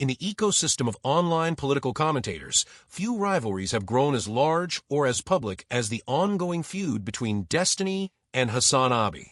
In the ecosystem of online political commentators, few rivalries have grown as large or as public as the ongoing feud between Destiny and Hasanabi.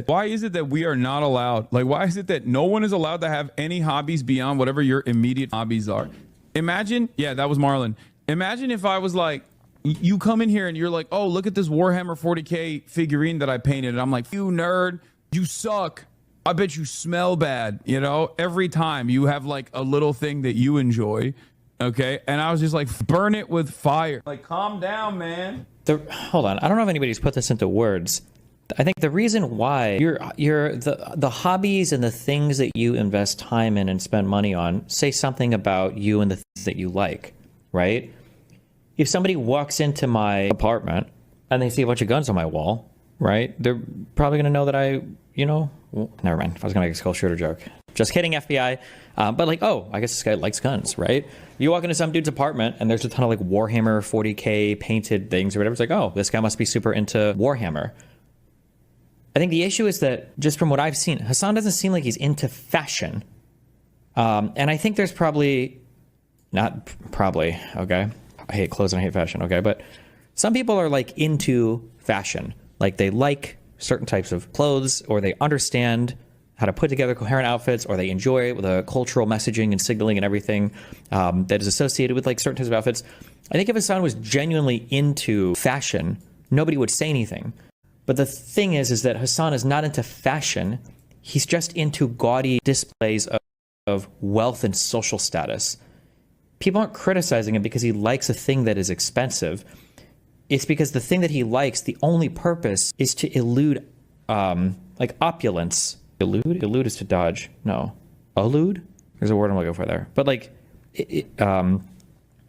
Why is it that we are not allowed? Like, why is it that no one is allowed to have any hobbies beyond whatever your immediate hobbies are? Imagine, yeah, that was Marlon. Imagine if I was like, you come in here and you're like, oh, look at this Warhammer 40K figurine that I painted. And I'm like, you nerd, you suck. I bet you smell bad. You know, every time you have like a little thing that you enjoy. Okay. And I was just like, burn it with fire. Like, calm down, man. Hold on. I don't know if anybody's put this into words. I think the reason why the hobbies and the things that you invest time in and spend money on say something about you and the things that you like, right? If somebody walks into my apartment and they see a bunch of guns on my wall, right? They're probably going to know that well, never mind. I was going to make a skull shooter joke. Just kidding, FBI. But like, oh, I guess this guy likes guns, right? You walk into some dude's apartment and there's a ton of like Warhammer 40K painted things or whatever. It's like, oh, this guy must be super into Warhammer. I think the issue is that just from what I've seen, Hassan doesn't seem like he's into fashion. And I think there's okay? I hate clothes and I hate fashion, okay? But some people are like into fashion. Like they like certain types of clothes, or they understand how to put together coherent outfits, or they enjoy the cultural messaging and signaling and everything that is associated with like certain types of outfits. I think if Hassan was genuinely into fashion, nobody would say anything. But the thing is that Hassan is not into fashion. He's just into gaudy displays of wealth and social status. People aren't criticizing him because he likes a thing that is expensive. It's because the thing that he likes, the only purpose is to elude like opulence. Elude? Elude is to dodge. No. Elude? There's a word I'm looking for there. But like,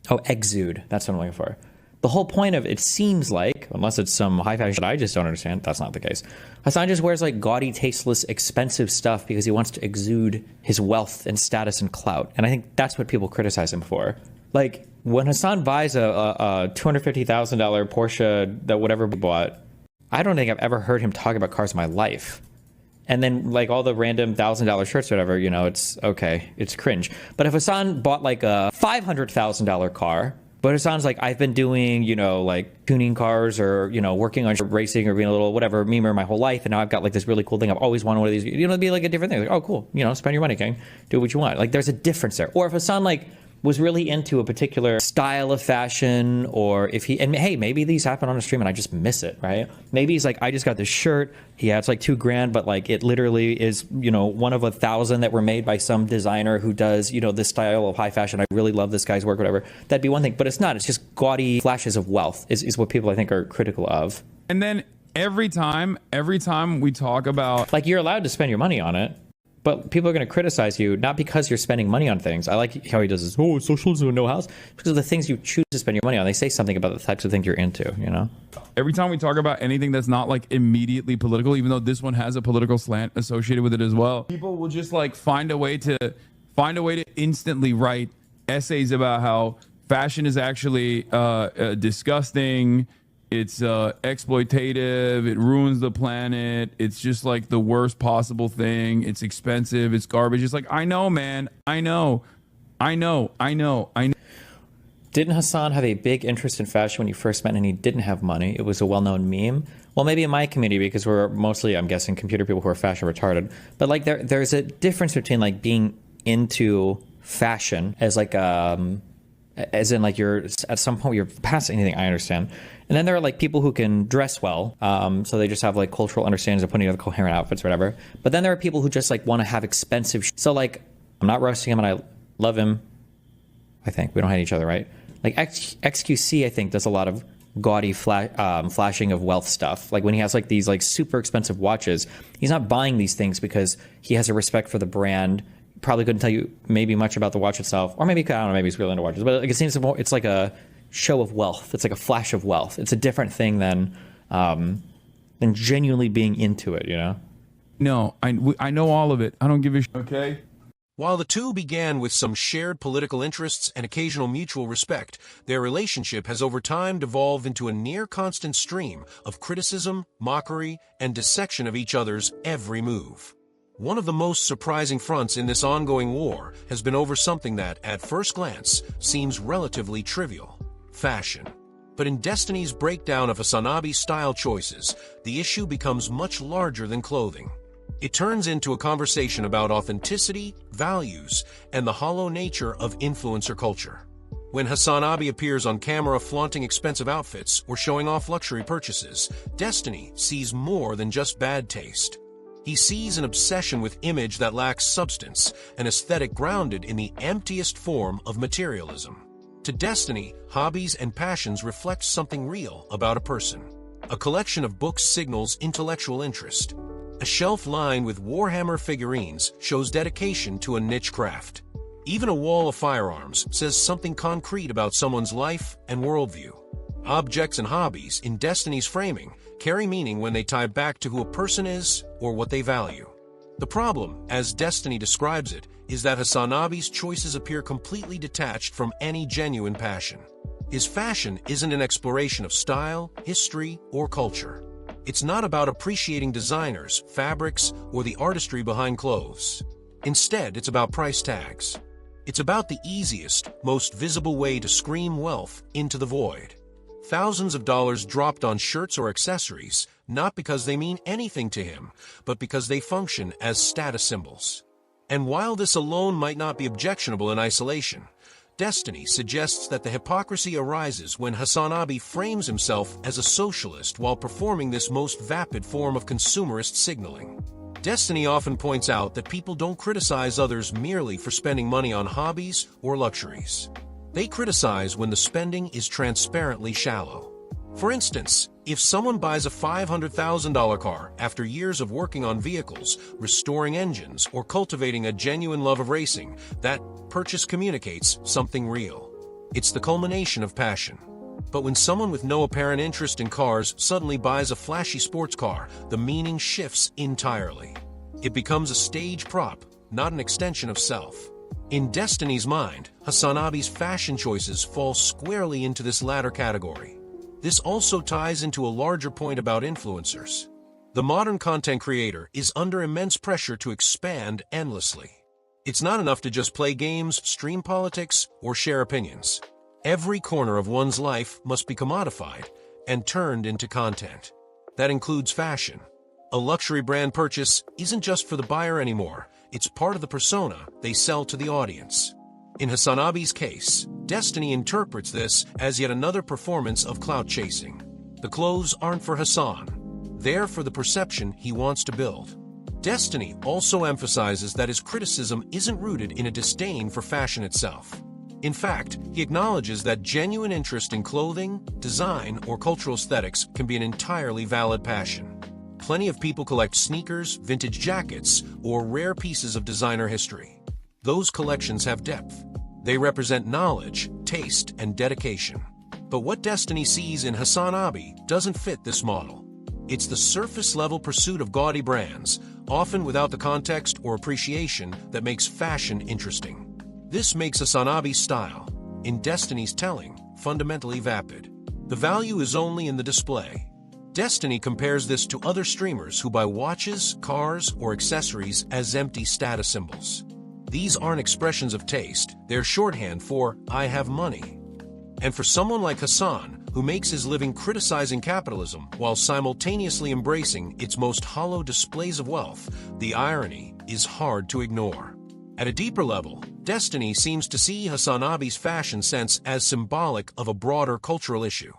exude. That's what I'm looking for. The whole point of it seems like, unless it's some high fashion I just don't understand, that's not the case. Hassan just wears like gaudy, tasteless, expensive stuff because he wants to exude his wealth and status and clout. And I think that's what people criticize him for. Like when Hassan buys a $250,000 Porsche that whatever he bought, I don't think I've ever heard him talk about cars in my life. And then like all the random $1,000 shirts or whatever, you know, it's okay. It's cringe. But if Hassan bought like a $500,000 car, but it sounds like I've been doing, you know, like tuning cars or, you know, working on racing or being a little whatever memer my whole life. And now I've got like this really cool thing. I've always wanted one of these. You know, it'd be like a different thing. Like, oh, cool. You know, spend your money, King. Do what you want. Like there's a difference there. Or if Hassan like was really into a particular style of fashion, or if he, and hey, maybe these happen on a stream and I just miss it, right? Maybe he's like, I just got this shirt. Yeah, it's like $2,000, but like it literally is, you know, one of 1,000 that were made by some designer who does, you know, this style of high fashion. I really love this guy's work, whatever. That'd be one thing, but it's not. It's just gaudy flashes of wealth is what people I think are critical of. And then every time we talk about, like, you're allowed to spend your money on it, but people are going to criticize you, not because you're spending money on things. I like how he does this, oh, socialism with no house, because of the things you choose to spend your money on. They say something about the types of things you're into, you know? Every time we talk about anything that's not like immediately political, even though this one has a political slant associated with it as well, people will just like find a way to instantly write essays about how fashion is actually disgusting. It's exploitative. It ruins the planet. It's just like the worst possible thing. It's expensive. It's garbage. It's like, I know, man. I know. Didn't Hassan have a big interest in fashion when you first met and he didn't have money? It was a well-known meme. Well, maybe in my community, because we're mostly, I'm guessing, computer people who are fashion retarded. But like there's a difference between like being into fashion as like as in like you're at some point you're past anything, I understand. And then there are like people who can dress well, so they just have like cultural understandings of putting together coherent outfits or whatever. But then there are people who just like want to have expensive so like, I'm not roasting him and I love him. I think we don't hate each other, right? Like XQC, I think, does a lot of gaudy flashing of wealth stuff. Like when he has like these like super expensive watches, he's not buying these things because he has a respect for the brand. Probably couldn't tell you maybe much about the watch itself, or maybe, I don't know, maybe he's really into watches, but like, it seems it's like a show of wealth. It's like a flash of wealth. It's a different thing than genuinely being into it, you know? No, I know all of it. I don't give a shit. Okay. While the two began with some shared political interests and occasional mutual respect, their relationship has over time devolved into a near-constant stream of criticism, mockery, and dissection of each other's every move. One of the most surprising fronts in this ongoing war has been over something that, at first glance, seems relatively trivial: fashion. But in Destiny's breakdown of Hasanabi's style choices, the issue becomes much larger than clothing. It turns into a conversation about authenticity, values, and the hollow nature of influencer culture. When Hasanabi appears on camera flaunting expensive outfits or showing off luxury purchases, Destiny sees more than just bad taste. He sees an obsession with image that lacks substance, an aesthetic grounded in the emptiest form of materialism. To Destiny, hobbies and passions reflect something real about a person. A collection of books signals intellectual interest. A shelf lined with Warhammer figurines shows dedication to a niche craft. Even a wall of firearms says something concrete about someone's life and worldview. Objects and hobbies in Destiny's framing carry meaning when they tie back to who a person is or what they value. The problem, as Destiny describes it, is that Hasanabi's choices appear completely detached from any genuine passion. His fashion isn't an exploration of style, history, or culture. It's not about appreciating designers, fabrics, or the artistry behind clothes. Instead, it's about price tags. It's about the easiest, most visible way to scream wealth into the void. Thousands of dollars dropped on shirts or accessories, not because they mean anything to him, but because they function as status symbols. And while this alone might not be objectionable in isolation, Destiny suggests that the hypocrisy arises when Hasanabi frames himself as a socialist while performing this most vapid form of consumerist signaling. Destiny often points out that people don't criticize others merely for spending money on hobbies or luxuries. They criticize when the spending is transparently shallow. For instance, if someone buys a $500,000 car after years of working on vehicles, restoring engines, or cultivating a genuine love of racing, that purchase communicates something real. It's the culmination of passion. But when someone with no apparent interest in cars suddenly buys a flashy sports car, the meaning shifts entirely. It becomes a stage prop, not an extension of self. In Destiny's mind, Hasanabi's fashion choices fall squarely into this latter category. This also ties into a larger point about influencers. The modern content creator is under immense pressure to expand endlessly. It's not enough to just play games, stream politics, or share opinions. Every corner of one's life must be commodified and turned into content. That includes fashion. A luxury brand purchase isn't just for the buyer anymore. It's part of the persona they sell to the audience. In Hasanabi's case, Destiny interprets this as yet another performance of clout chasing. The clothes aren't for Hassan. They're for the perception he wants to build. Destiny also emphasizes that his criticism isn't rooted in a disdain for fashion itself. In fact, he acknowledges that genuine interest in clothing, design, or cultural aesthetics can be an entirely valid passion. Plenty of people collect sneakers, vintage jackets, or rare pieces of designer history. Those collections have depth. They represent knowledge, taste, and dedication. But what Destiny sees in Hasanabi doesn't fit this model. It's the surface-level pursuit of gaudy brands, often without the context or appreciation that makes fashion interesting. This makes Hasanabi's style, in Destiny's telling, fundamentally vapid. The value is only in the display. Destiny compares this to other streamers who buy watches, cars, or accessories as empty status symbols. These aren't expressions of taste, they're shorthand for "I have money." And for someone like Hassan, who makes his living criticizing capitalism while simultaneously embracing its most hollow displays of wealth, the irony is hard to ignore. At a deeper level, Destiny seems to see Hasanabi's fashion sense as symbolic of a broader cultural issue.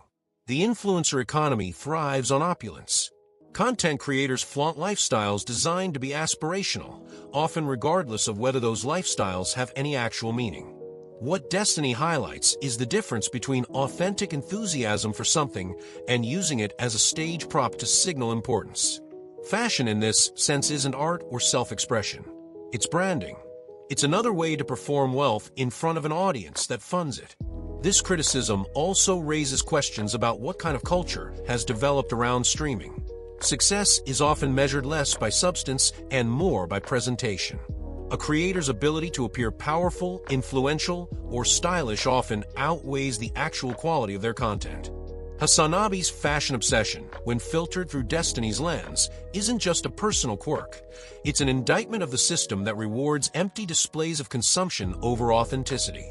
The influencer economy thrives on opulence. Content creators flaunt lifestyles designed to be aspirational, often regardless of whether those lifestyles have any actual meaning. What Destiny highlights is the difference between authentic enthusiasm for something and using it as a stage prop to signal importance. Fashion in this sense isn't art or self-expression. It's branding. It's another way to perform wealth in front of an audience that funds it. This criticism also raises questions about what kind of culture has developed around streaming. Success is often measured less by substance and more by presentation. A creator's ability to appear powerful, influential, or stylish often outweighs the actual quality of their content. Hasanabi's fashion obsession, when filtered through Destiny's lens, isn't just a personal quirk. It's an indictment of the system that rewards empty displays of consumption over authenticity.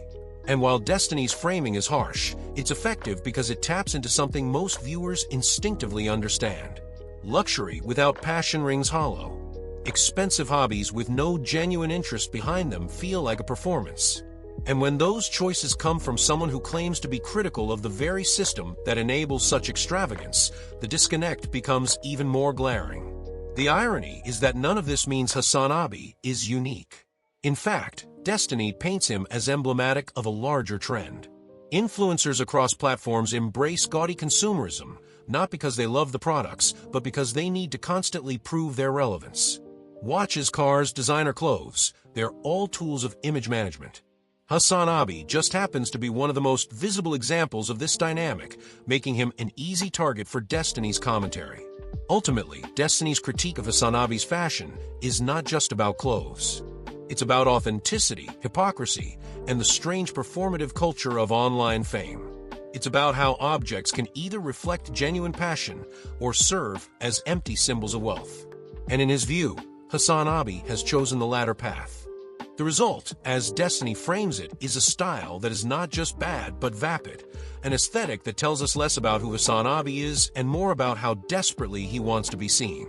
And while Destiny's framing is harsh, it's effective because it taps into something most viewers instinctively understand. Luxury without passion rings hollow. Expensive hobbies with no genuine interest behind them feel like a performance. And when those choices come from someone who claims to be critical of the very system that enables such extravagance, the disconnect becomes even more glaring. The irony is that none of this means Hasanabi is unique. In fact, Destiny paints him as emblematic of a larger trend. Influencers across platforms embrace gaudy consumerism, not because they love the products, but because they need to constantly prove their relevance. Watches, cars, designer clothes, they're all tools of image management. Hasanabi just happens to be one of the most visible examples of this dynamic, making him an easy target for Destiny's commentary. Ultimately, Destiny's critique of Hasanabi's fashion is not just about clothes. It's about authenticity, hypocrisy, and the strange performative culture of online fame. It's about how objects can either reflect genuine passion or serve as empty symbols of wealth. And in his view, Hasanabi has chosen the latter path. The result, as Destiny frames it, is a style that is not just bad but vapid, an aesthetic that tells us less about who Hasanabi is and more about how desperately he wants to be seen.